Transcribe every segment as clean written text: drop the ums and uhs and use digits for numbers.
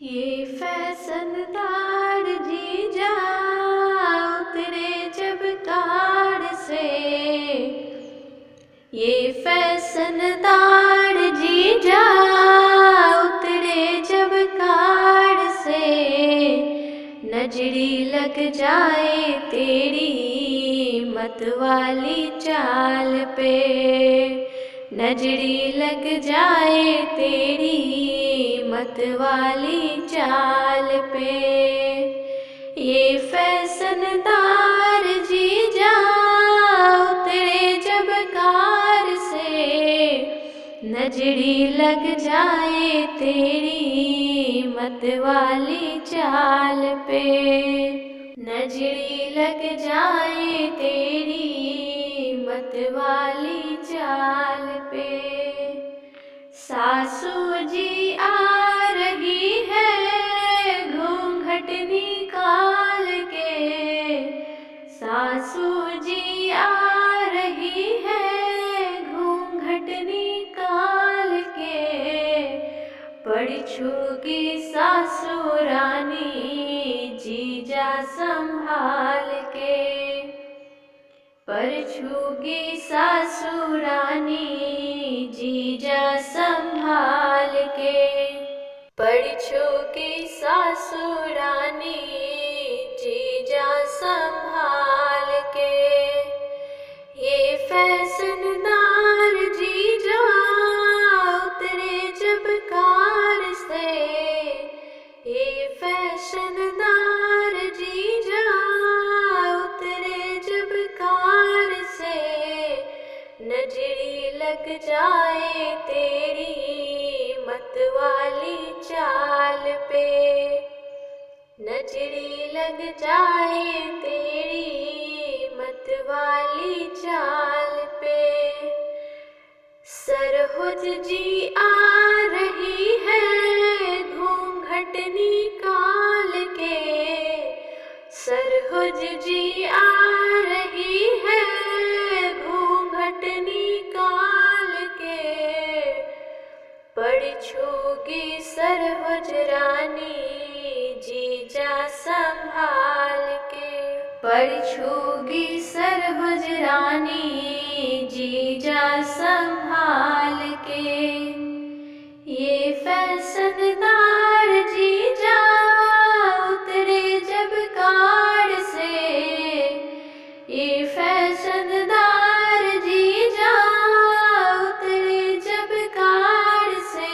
ये फैशनदार जीजा उतरे जब कार से। ये फैशनदार जीजा उतरे जब कार से। नजरी लग जाए तेरी मतवाली चाल पे। नजरी लग जाए तेरी मतवाली चाल पे। ये फैशनदार जीजा उतरे जब कार से। नजरी लग जाए तेरी मतवाली चाल पे। नजरी लग जाए तेरी मतवाली चाल पे। सासू जी आ रही है घूंघट निकाल के। सासू जी आ रही है घूंघट निकाल के। पड़छूगी सासू रानी जीजा संभाल के। पड़छूगी सासू रानी जीजा संभाल के। पड़छूगी सासू रानी जीजा संभाल के। ये फैशनदार जीजा उतरे जब कार से। ये फैशनदार जीजा उतरे जब कार से। नजरी लग जाए तेरी मतवाली चाल पे। नजरी लग जाए तेरी मतवाली चाल पे। सरहुज जी आ रही है घूंघट निकाल के। सरहुज जी आ रही है घूंघट निकाल के। पड़छूगी सरहुज रानी जीजा संभाल के। पड़छूगी सरहुज रानी जीजा संभाल के। ये फैशनदार जीजा उतरे जब कार से। ये फैशनदार जीजा उतरे जब कार से।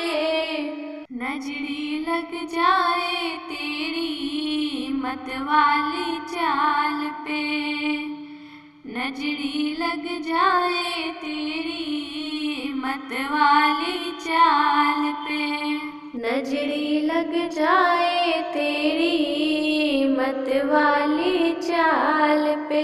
नजरी लग जाए तेरी मतवाली चाल पे। नजरी लग जाए तेरी मतवाली चाल पे। नजरी लग जाए तेरी मतवाली चाल पे।